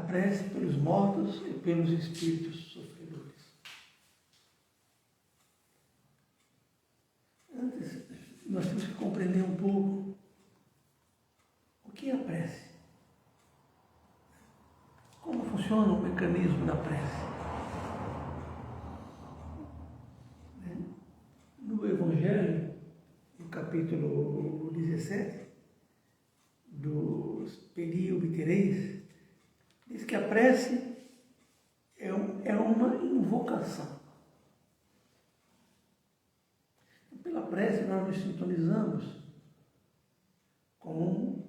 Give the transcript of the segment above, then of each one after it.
prece pelos mortos e pelos espíritos sofredores. Antes, nós temos que compreender um pouco o que é a prece. Como funciona o mecanismo da prece. No Evangelho, no capítulo 17, dos Pedi Obtereis, diz que a prece é uma invocação. Pela prece nós nos sintonizamos com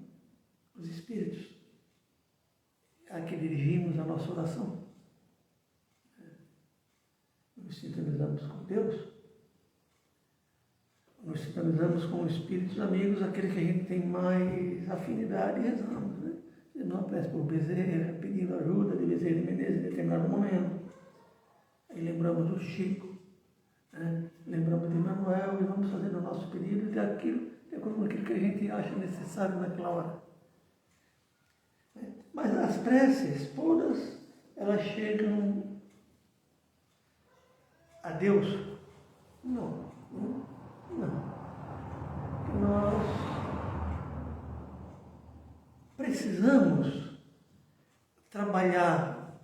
os Espíritos a que dirigimos a nossa oração. Nos sintonizamos com Deus, nos sintonizamos com espíritos amigos, aquele que a gente tem mais afinidade e rezamos, né? Nós prece por Bezerra, pedindo ajuda de Bezerra de Menezes em determinado momento. Aí lembramos do Chico, né? Lembramos de Manuel e vamos fazendo o nosso pedido de acordo com aquilo que a gente acha necessário naquela hora. Mas as preces, todas, elas chegam a Deus? Não. Nós precisamos trabalhar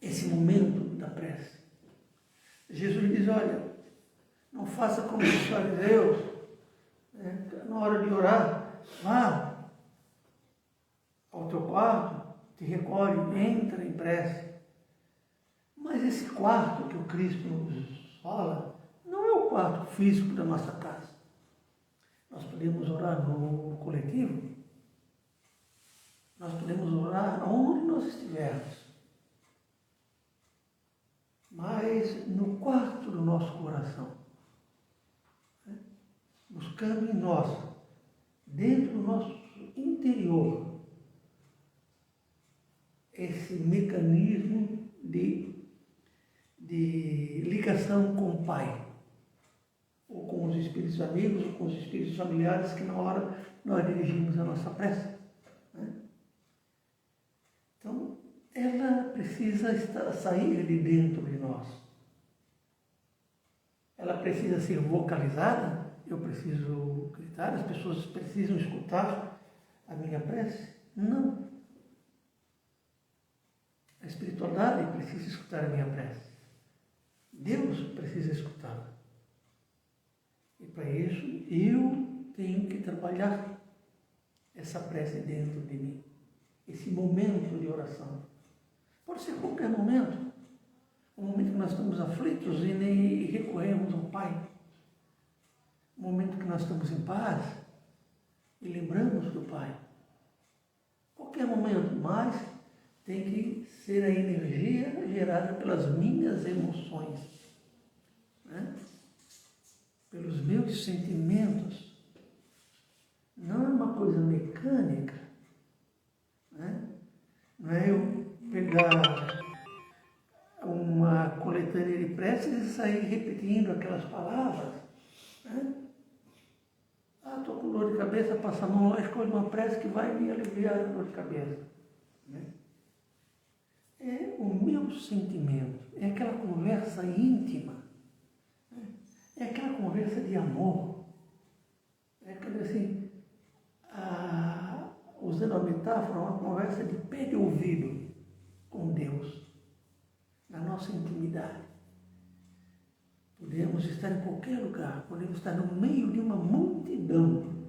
esse momento da prece. Jesus diz, olha, não faça como os fariseus, né? Na hora de orar, vá ao teu quarto, te recolhe, entra em prece. Mas esse quarto que o Cristo nos fala, não é o quarto físico da nossa casa. Nós podemos orar no coletivo, nós podemos orar onde nós estivermos. Mas no quarto do nosso coração, né? Buscando em nós, dentro do nosso interior, esse mecanismo de ligação com o Pai, ou com os espíritos amigos, ou com os espíritos familiares, que na hora nós dirigimos a nossa prece. Né? Então, ela precisa sair de dentro de nós. Ela precisa ser vocalizada, eu preciso gritar, as pessoas precisam escutar a minha prece? Não. A espiritualidade precisa escutar a minha prece. Deus precisa escutá-la. E para isso, eu tenho que trabalhar essa prece dentro de mim. Esse momento de oração. Pode ser qualquer momento. Um momento que nós estamos aflitos e recorremos ao Pai. Um momento que nós estamos em paz e lembramos do Pai. Qualquer momento, mas tem que ser a energia gerada pelas minhas emoções, né? Pelos meus sentimentos. Não é uma coisa mecânica, né? Não é eu pegar uma coletânea de preces e sair repetindo aquelas palavras, né? Ah, estou com dor de cabeça, passa a mão lá, escolhe uma prece que vai me aliviar a dor de cabeça, né? É o meu sentimento, é aquela conversa íntima, né? É aquela conversa de amor, é aquela assim, usando a metáfora, uma conversa de pé de ouvido com Deus, na nossa intimidade. Podemos estar em qualquer lugar, podemos estar no meio de uma multidão,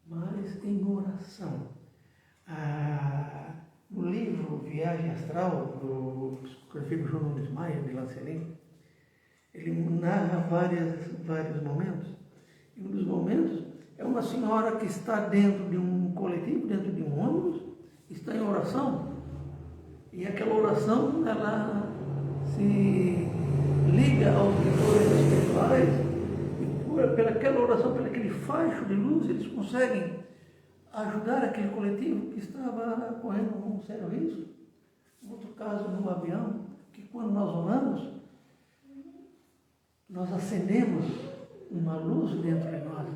mas em oração. No livro Viagem Astral, do psicografia João Nunes Maia, de Lancelin, ele narra vários momentos. E um dos momentos é uma senhora que está dentro de um coletivo, dentro de um ônibus, está em oração, e aquela oração, ela se liga aos mentores espirituais, e pelaquela oração, pelaquele facho de luz, eles conseguem ajudar aquele coletivo que estava correndo um sério risco. Um outro caso, num avião, que quando nós oramos, nós acendemos uma luz dentro de nós,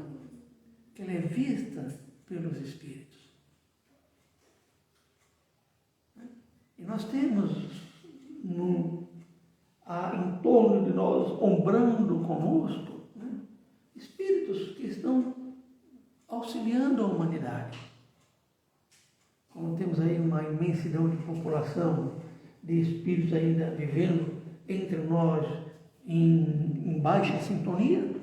que ela é vista pelos Espíritos. nós temos em torno de nós, ombrando conosco, né, espíritos que estão auxiliando a humanidade. Como temos aí uma imensidão de população, de espíritos ainda vivendo entre nós em baixa sintonia,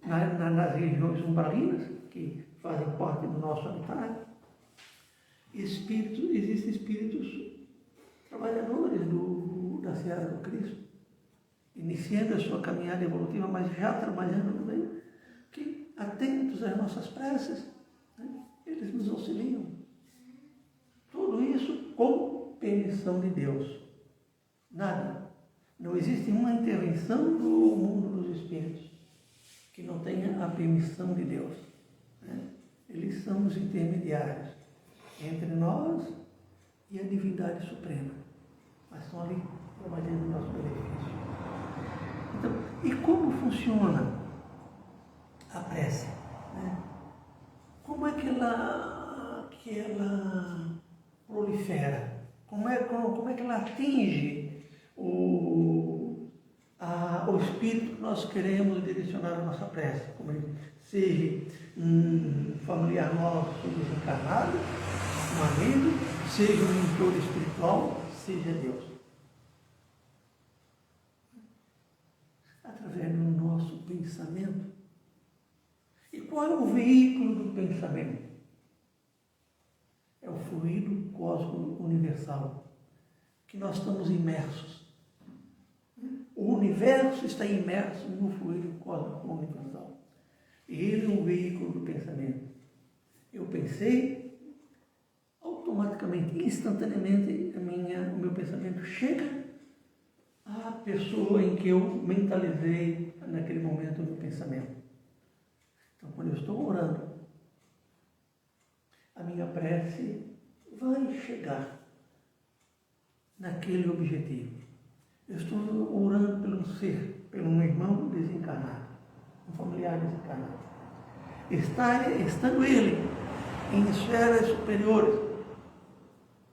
nas regiões umbralinas, que fazem parte do nosso habitat. Existem espíritos trabalhadores da Seara do Cristo, iniciando a sua caminhada evolutiva, mas já trabalhando também, que atentos às nossas preces, né, eles nos auxiliam. Tudo isso com permissão de Deus. Nada. Não existe uma intervenção do mundo dos espíritos que não tenha a permissão de Deus, né? Eles são os intermediários entre nós e a divindade suprema. Mas estão ali trabalhando no nosso benefício. Então, e como funciona a prece? Né? Como é que ela prolifera? Como é que ela atinge o espírito que nós queremos direcionar a nossa prece? Como ele, seja um familiar nosso desencarnado, um amigo, seja um mentor espiritual, seja Deus. Através do nosso pensamento. E qual é o veículo do pensamento? É o fluido cósmico universal, que nós estamos imersos. O universo está imerso no fluido cósmico universal. Ele é um veículo do pensamento. Eu pensei, automaticamente, instantaneamente, o meu pensamento chega à pessoa em que eu mentalizei naquele momento do pensamento. Então, quando eu estou orando, a minha prece vai chegar naquele objetivo. Eu estou orando pelo ser, pelo um irmão desencarnado, um familiar desencarnado. Estando ele em esferas superiores,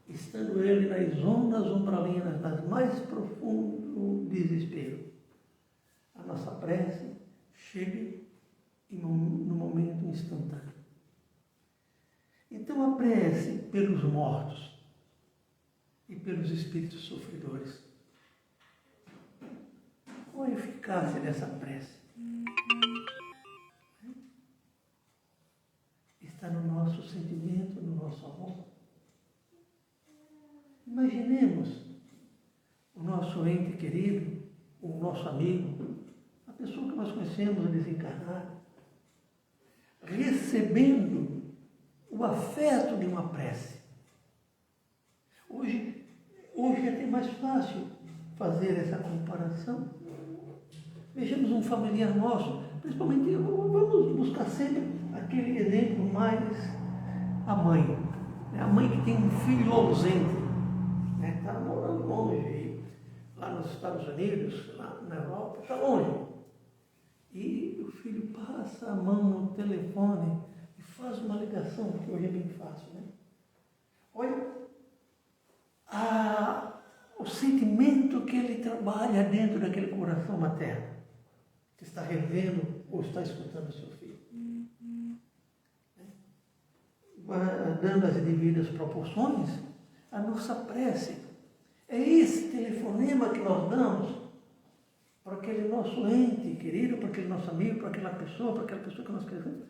estando ele nas ondas umbralinas, nas mais profundos desespero, a nossa prece chega no momento instantâneo. Então a prece pelos mortos e pelos espíritos sofredores. Qual a eficácia dessa prece? Está no nosso sentimento, no nosso amor. Imaginemos o nosso ente querido, o nosso amigo, a pessoa que nós conhecemos desencarnada, recebendo o afeto de uma prece. Hoje é até mais fácil fazer essa comparação. Vejamos um familiar nosso, principalmente, vamos buscar sempre aquele exemplo mais a mãe. A mãe que tem um filho ausente, está morando longe, lá nos Estados Unidos, lá na Europa, está longe. E o filho passa a mão no telefone e faz uma ligação, que hoje é bem fácil, né? Olha, o sentimento que ele trabalha dentro daquele coração materno, que está revendo ou está escutando o seu filho. Dando as devidas proporções, a nossa prece é esse telefonema que nós damos para aquele nosso ente querido, para aquele nosso amigo, para aquela pessoa que nós queremos,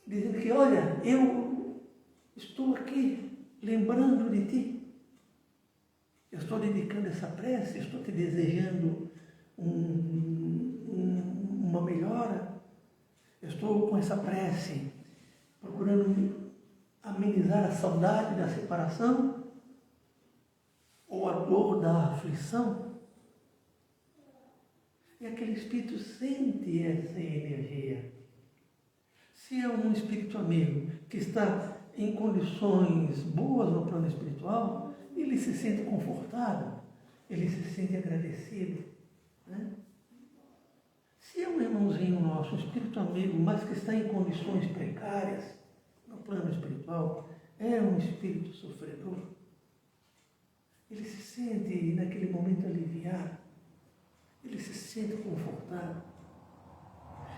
dizendo que, olha, eu estou aqui lembrando de ti, eu estou dedicando essa prece, estou te desejando uma melhora, eu estou com essa prece procurando amenizar a saudade da separação ou a dor da aflição. E aquele espírito sente essa energia. Se é um espírito amigo que está em condições boas no plano espiritual, ele se sente confortado, ele se sente agradecido, né? Se é um irmãozinho nosso, um espírito amigo, mas que está em condições precárias no plano espiritual, é um espírito sofredor, ele se sente naquele momento aliviado, ele se sente confortável.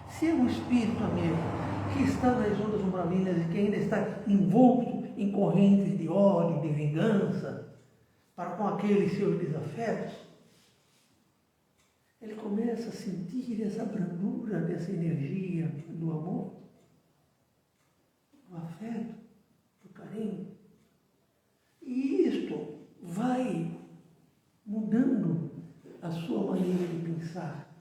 Se é um espírito, amigo, que está nas ondas umbralinas e que ainda está envolto em correntes de ódio, de vingança, para com aqueles seus desafetos, ele começa a sentir essa brandura dessa energia do amor, do afeto, do carinho. E isto vai mudando a sua maneira de pensar,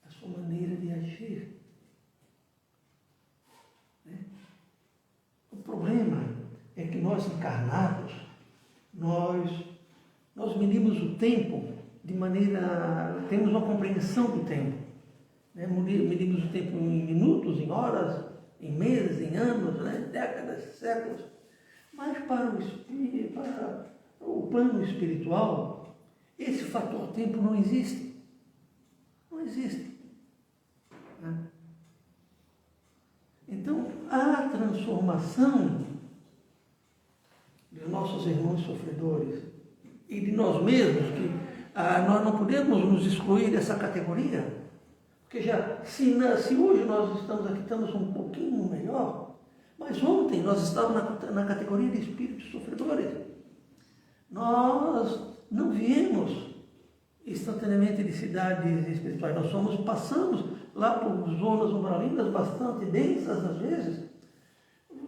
a sua maneira de agir. O problema é que nós encarnados, nós medimos o tempo de maneira... Temos uma compreensão do tempo. Né? Medimos o tempo em minutos, em horas, em meses, em anos, né? Décadas, séculos. Mas para o plano espiritual, esse fator tempo não existe. Não existe. Né? Então, a transformação dos nossos irmãos sofredores e de nós mesmos, que nós não podemos nos excluir dessa categoria, porque se hoje nós estamos um pouquinho melhor, mas ontem nós estávamos na categoria de espíritos sofredores. Nós não viemos instantaneamente de cidades espirituais, passamos lá por zonas umbralinas bastante densas às vezes,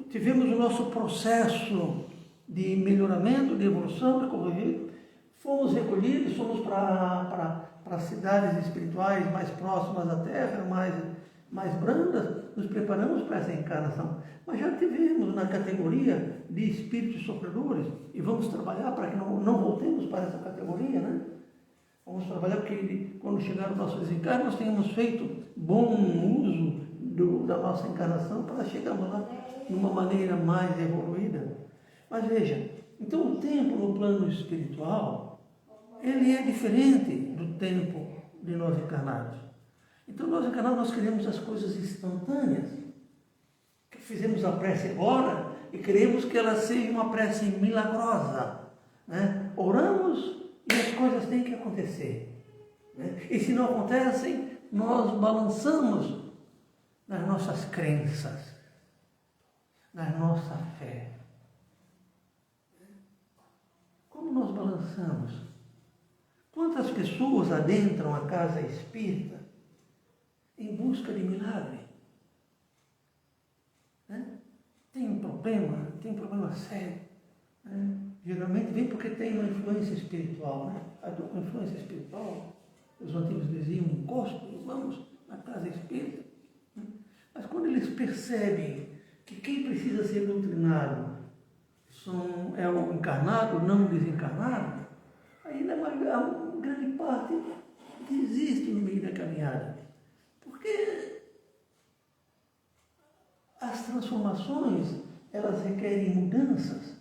tivemos o nosso processo de melhoramento, de evolução, de corrigir, fomos recolhidos, fomos para cidades espirituais mais próximas à Terra, mais brandas, nos preparamos para essa encarnação. Mas já tivemos na categoria de espíritos sofredores e vamos trabalhar para que não voltemos para essa categoria, né? Vamos trabalhar porque quando chegar o nosso desencarne, nós tenhamos feito bom uso da nossa encarnação para chegarmos lá de uma maneira mais evoluída. Mas veja, então o tempo no plano espiritual, ele é diferente do tempo de nós encarnados. Então nós encarnados, nós queremos as coisas instantâneas. Fizemos a prece agora e queremos que ela seja uma prece milagrosa. Né? Oramos e as coisas têm que acontecer. Né? E se não acontecem, nós balançamos nas nossas crenças, na nossa fé. Como nós balançamos? Quantas pessoas adentram a casa espírita em busca de milagre? Né? Tem um problema sério. Né? Geralmente vem porque tem uma influência espiritual. Né? A influência espiritual, os antigos diziam, encosto, vamos na casa espírita. Né? Mas quando eles percebem que quem precisa ser doutrinado é o encarnado, não o desencarnado, ainda uma grande parte desiste no meio da caminhada. Porque as transformações, elas requerem mudanças.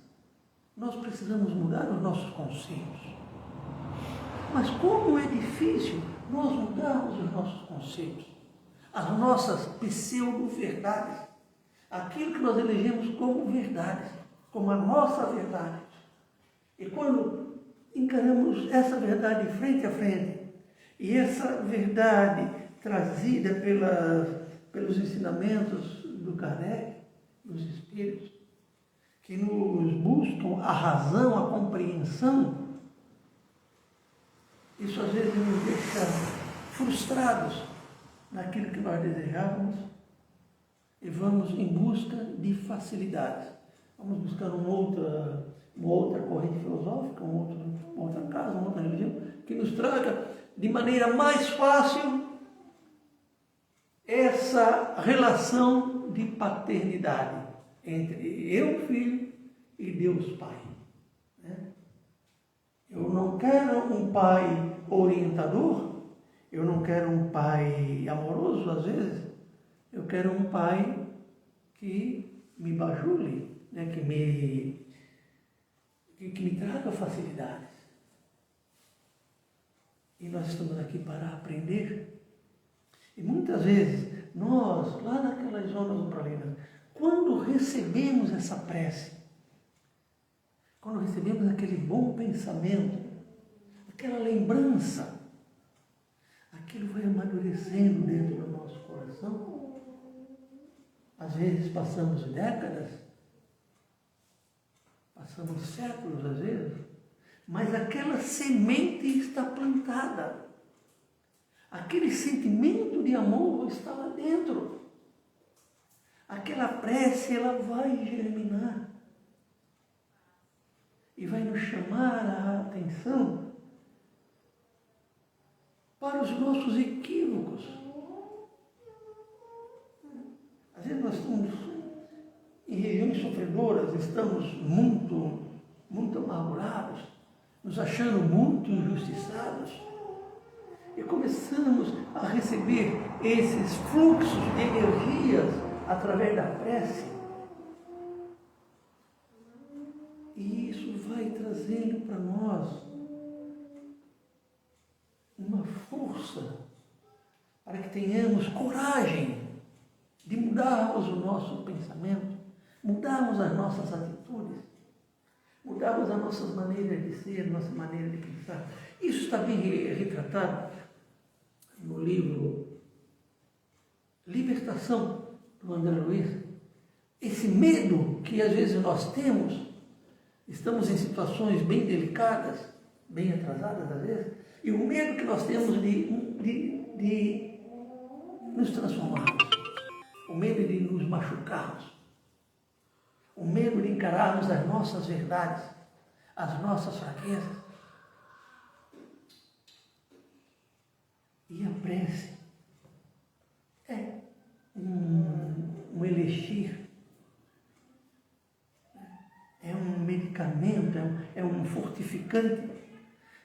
Nós precisamos mudar os nossos conceitos. Mas como é difícil nós mudarmos os nossos conceitos, as nossas pseudo-verdades, aquilo que nós elegemos como verdades, como a nossa verdade. E quando encaramos essa verdade frente a frente, e essa verdade trazida pelos ensinamentos do Kardec, dos espíritos, que nos buscam a razão, a compreensão, isso às vezes nos deixa frustrados naquilo que nós desejávamos e vamos em busca de facilidades. Vamos buscar uma outra corrente filosófica, uma outra casa, uma outra religião, que nos traga de maneira mais fácil essa relação de paternidade entre eu, filho, e Deus, Pai. Né? Eu não quero um pai orientador, eu não quero um pai amoroso, às vezes, eu quero um pai que me bajule, né? que me traga facilidades. E nós estamos aqui para aprender. E muitas vezes, nós, lá naquelas zonas umbralinas, quando recebemos essa prece, quando recebemos aquele bom pensamento, aquela lembrança, aquilo vai amadurecendo dentro do nosso coração. Às vezes passamos décadas, passamos séculos às vezes, mas aquela semente está plantada. Aquele sentimento de amor está lá dentro. Aquela prece, ela vai germinar. E vai nos chamar a atenção para os nossos equívocos. Às vezes nós estamos em regiões sofredoras, estamos muito amargurados, nos achando muito injustiçados, e começamos a receber esses fluxos de energias através da prece, e isso vai trazendo para nós uma força para que tenhamos coragem de mudarmos o nosso pensamento, mudarmos as nossas atitudes, mudarmos as nossas maneiras de ser, nossa maneira de pensar. Isso está bem retratado no livro Libertação, do André Luiz. Esse medo que às vezes nós temos, estamos em situações bem delicadas, bem atrasadas às vezes, e o medo que nós temos de nos transformarmos, o medo de nos machucarmos, o medo de encararmos as nossas verdades, as nossas fraquezas. E a prece é um elixir, é um medicamento, é um fortificante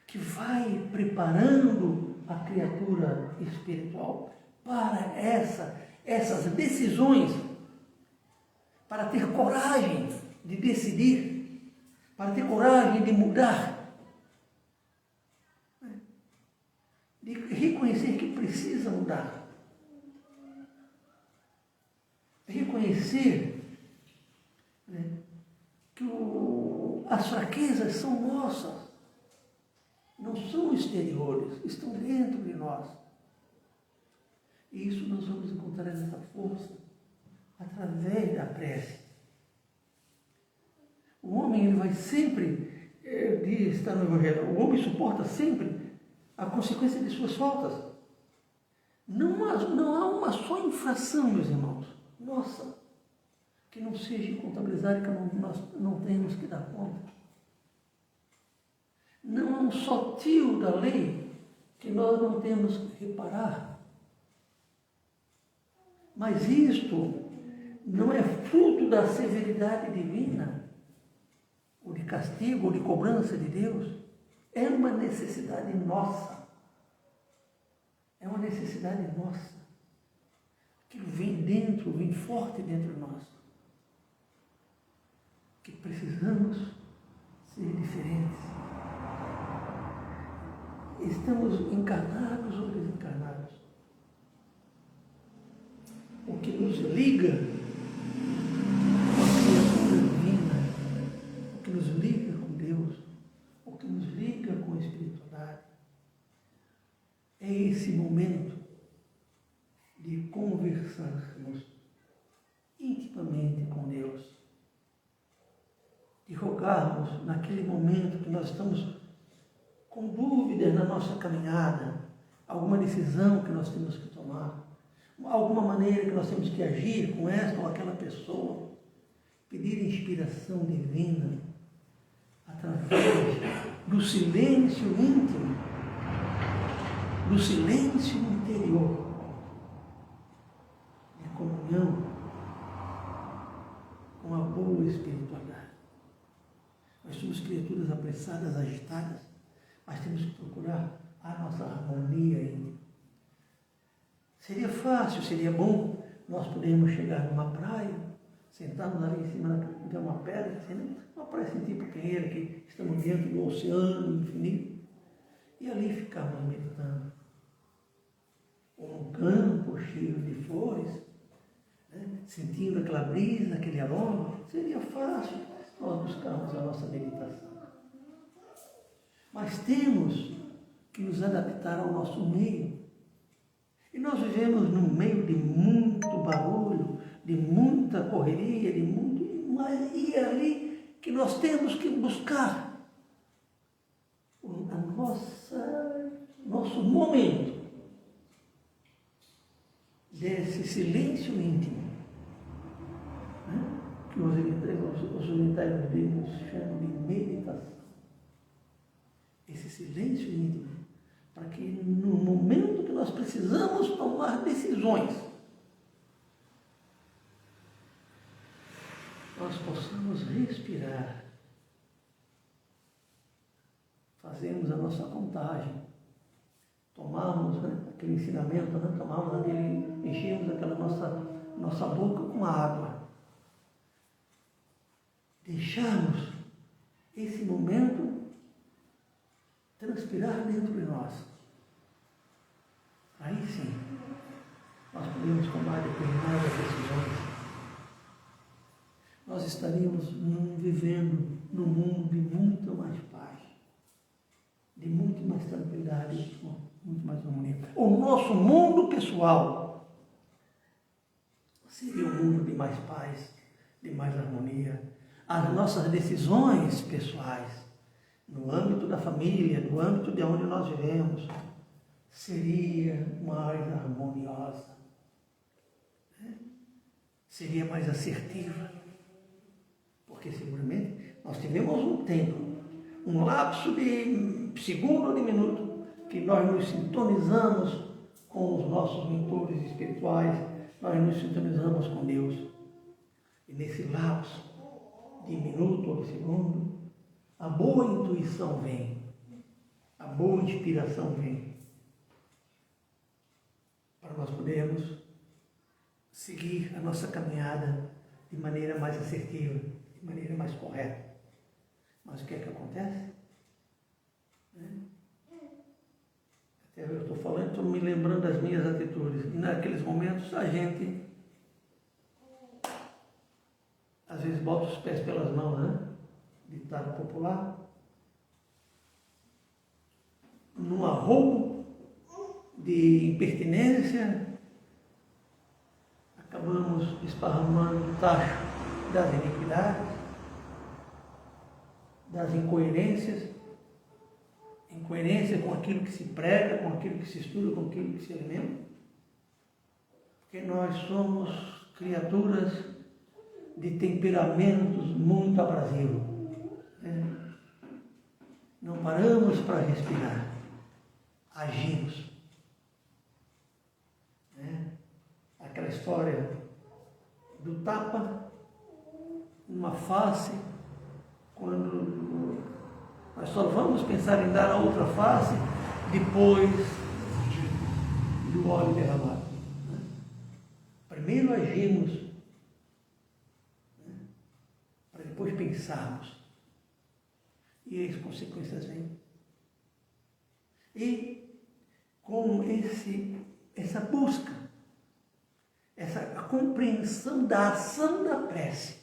que vai preparando a criatura espiritual para essas decisões, para ter coragem de decidir, para ter coragem de mudar, de reconhecer que precisa mudar, reconhecer, né, que as fraquezas são nossas, não são exteriores, estão dentro de nós. E isso nós vamos encontrar essa força através da prece. O homem, ele vai sempre, está no Evangelho, o homem suporta sempre a consequência de suas faltas. Não há uma só infração, meus irmãos, nossa, que não seja contabilizada e que nós não temos que dar conta. Não há um só tio da lei que nós não temos que reparar. Mas isto não é fruto da severidade divina, ou de castigo, ou de cobrança de Deus. É uma necessidade nossa. É uma necessidade nossa. Aquilo vem dentro, vem forte dentro de nós. Que precisamos ser diferentes. Estamos encarnados ou desencarnados. O que nos liga com a criatura divina, o que nos liga com Deus, o que nos liga com a espiritualidade, é esse momento de conversarmos intimamente com Deus, de rogarmos naquele momento que nós estamos com dúvidas na nossa caminhada, alguma decisão que nós temos que tomar, alguma maneira que nós temos que agir com esta ou aquela pessoa, pedir inspiração divina através do silêncio íntimo, do silêncio interior, de comunhão com a boa espiritualidade. Nós somos criaturas apressadas, agitadas, mas temos que procurar a nossa harmonia íntima. Seria fácil, seria bom nós podermos chegar numa praia, sentarmos ali em cima de uma pedra, assim, uma praia assim, tipo Pinheira, que estamos dentro do oceano infinito, e ali ficarmos meditando. Ou num campo cheio de flores, né, sentindo aquela brisa, aquele aroma, seria fácil. nós buscarmos a nossa meditação. Mas temos que nos adaptar ao nosso meio. E nós vivemos num meio de muito barulho, de muita correria, de muito... Mas e é ali que nós temos que buscar nosso momento desse silêncio íntimo, né? Que os orientais bíblicos chamam de meditação. Esse silêncio íntimo, para que no momento que nós precisamos tomar decisões, nós possamos respirar, fazermos a nossa contagem, tomarmos, né, aquele ensinamento, né, tomarmos aquele, enchemos aquela nossa boca com água, deixarmos esse momento transpirar dentro de nós. Aí sim, nós podemos tomar determinadas decisões. Nós estaríamos vivendo num mundo de muito mais paz, de muito mais tranquilidade, muito mais harmonia. O nosso mundo pessoal seria um mundo de mais paz, de mais harmonia. As nossas decisões pessoais, no âmbito da família, no âmbito de onde nós vivemos, seria mais harmoniosa, né? Seria mais assertiva, porque seguramente nós tivemos um tempo, um lapso de segundo ou de minuto, que nós nos sintonizamos com os nossos mentores espirituais, nós nos sintonizamos com Deus. E nesse lapso de minuto ou de segundo, a boa intuição vem, a boa inspiração vem, para nós podermos seguir a nossa caminhada de maneira mais assertiva, de maneira mais correta. Mas o que é que acontece? Até eu estou falando, estou me lembrando das minhas atitudes. E naqueles momentos a gente, às vezes, bota os pés pelas mãos, né? Ditado popular. Num arrobo de impertinência, acabamos esparramando o tacho das iniquidades, das incoerências, incoerência com aquilo que se prega, com aquilo que se estuda, com aquilo que se alimenta, porque nós somos criaturas de temperamentos muito abrasivos, né? Não paramos para respirar, agimos, né? Aquela história do tapa numa face, quando nós só vamos pensar em dar a outra face depois do óleo derramado. Primeiro agimos, para depois pensarmos. E as consequências vêm. E com essa busca, a compreensão da ação da prece,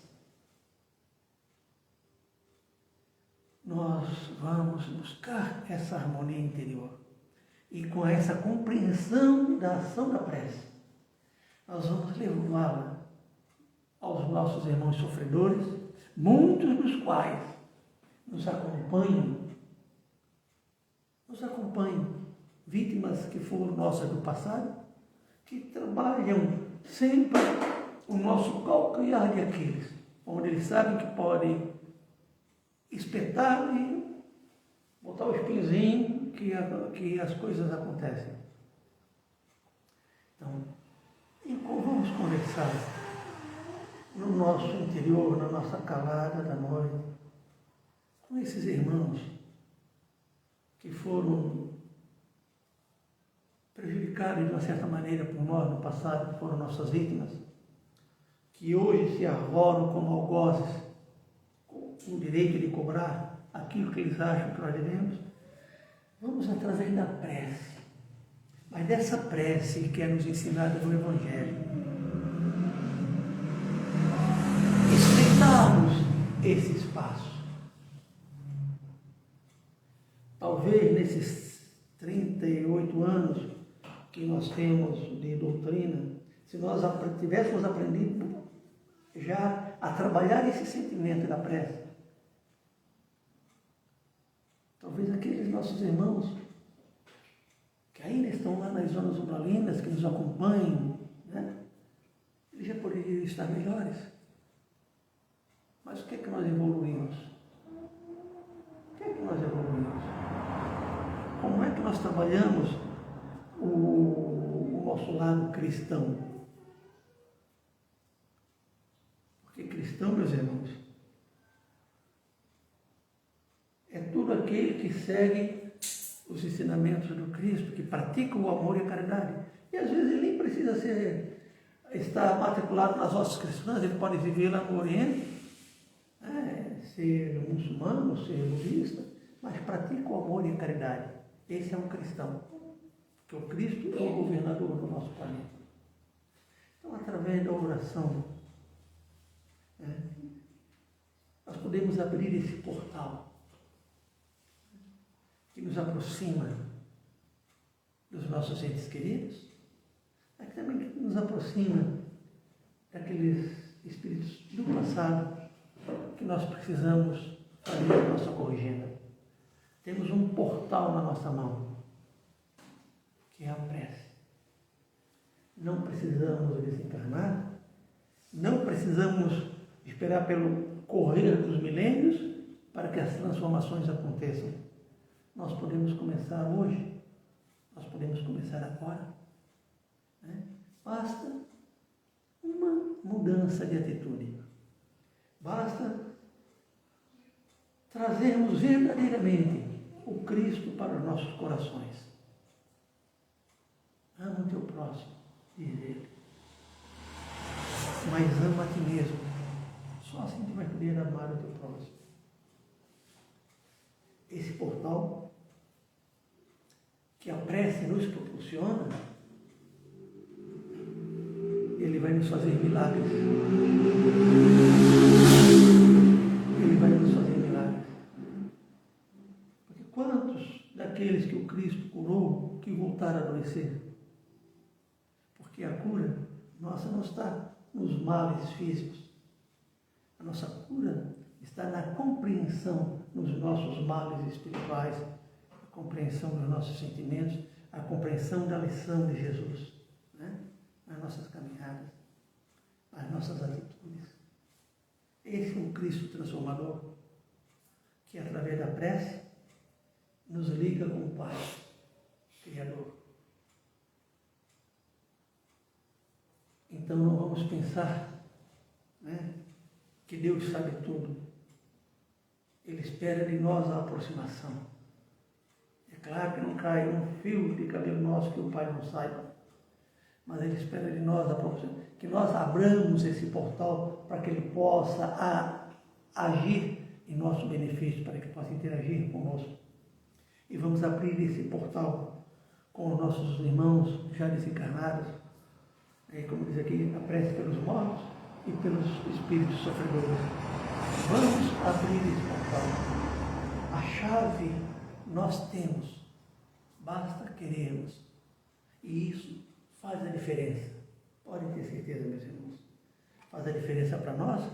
nós vamos buscar essa harmonia interior. E com essa compreensão da ação da prece, nós vamos levá-la aos nossos irmãos sofredores, muitos dos quais nos acompanham, vítimas que foram nossas do passado, que trabalham sempre o nosso calcanhar de Aquiles, onde eles sabem que podem espetar e botar o espinhozinho que as coisas acontecem. Então, vamos conversar no nosso interior, na nossa calada da noite, com esses irmãos que foram prejudicados de uma certa maneira por nós no passado, que foram nossas vítimas, que hoje se arvoram como algozes, com o direito de cobrar aquilo que eles acham que nós devemos. Vamos através da prece, mas dessa prece que é nos ensinada no Evangelho, respeitarmos esse espaço. Talvez nesses 38 anos que nós temos de doutrina, se nós tivéssemos aprendido já a trabalhar esse sentimento da prece, talvez aqueles nossos irmãos que ainda estão lá nas zonas umbralinas, que nos acompanham, né? Eles já poderiam estar melhores. Mas o que é que nós evoluímos? O que é que nós evoluímos? Como é que nós trabalhamos o nosso lado cristão? Porque cristão, meus irmãos, é todo aquele que segue os ensinamentos do Cristo, que pratica o amor e a caridade. E às vezes ele nem precisa estar matriculado nas roças cristãs, ele pode viver lá no Oriente, ser muçulmano, ser budista, mas pratica o amor e a caridade. Esse é um cristão, porque o Cristo é o governador do nosso planeta. Então, através da oração, nós podemos abrir esse portal que nos aproxima dos nossos entes queridos, mas também que nos aproxima daqueles espíritos do passado que nós precisamos fazer a nossa corrigenda. Temos um portal na nossa mão, que é a prece. Não precisamos desencarnar, não precisamos esperar pelo correr dos milênios para que as transformações aconteçam. Nós podemos começar hoje, nós podemos começar agora. Basta uma mudança de atitude. Basta trazermos verdadeiramente o Cristo para os nossos corações. Ama o teu próximo, diz ele. Mas ama a ti mesmo. Só assim tu vai poder amar o teu próximo. Esse portal que a prece nos proporciona, ele vai nos fazer milagres. Ele vai nos fazer milagres. Porque quantos daqueles que o Cristo curou que voltaram a adoecer? Porque a cura nossa não está nos males físicos. A nossa cura está na compreensão dos nossos males espirituais, a compreensão dos nossos sentimentos, a compreensão da lição de Jesus, nas nossas caminhadas, nas nossas atitudes. Esse é um Cristo transformador que, através da prece, nos liga com o Pai, Criador. Então não vamos pensar que Deus sabe tudo. Ele espera de nós a aproximação. É claro que não cai um fio de cabelo nosso que o Pai não saiba, mas Ele espera de nós a aproximação, que nós abramos esse portal para que Ele possa agir em nosso benefício, para que possa interagir conosco. E vamos abrir esse portal com os nossos irmãos já desencarnados, como diz aqui, a prece pelos mortos e pelos espíritos sofredores. Vamos abrir esse portal. A chave nós temos, basta querermos. E isso faz a diferença. Podem ter certeza, meus irmãos. Faz a diferença para nós,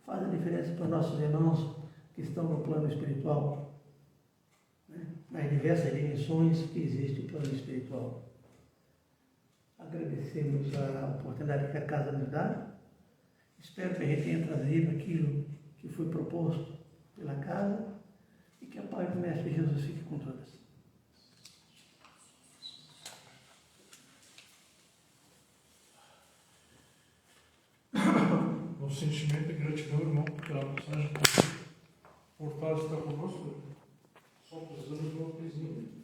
faz a diferença para os nossos irmãos que estão no plano espiritual, nas diversas dimensões que existe o plano espiritual. Agradecemos a oportunidade que a casa nos dá. Espero que a gente tenha trazido aquilo que foi proposto pela casa e que a paz do Mestre Jesus fique com todas. O sentimento de gratidão, irmão, pela mensagem. Por estar conosco, só precisamos de uma coisinha.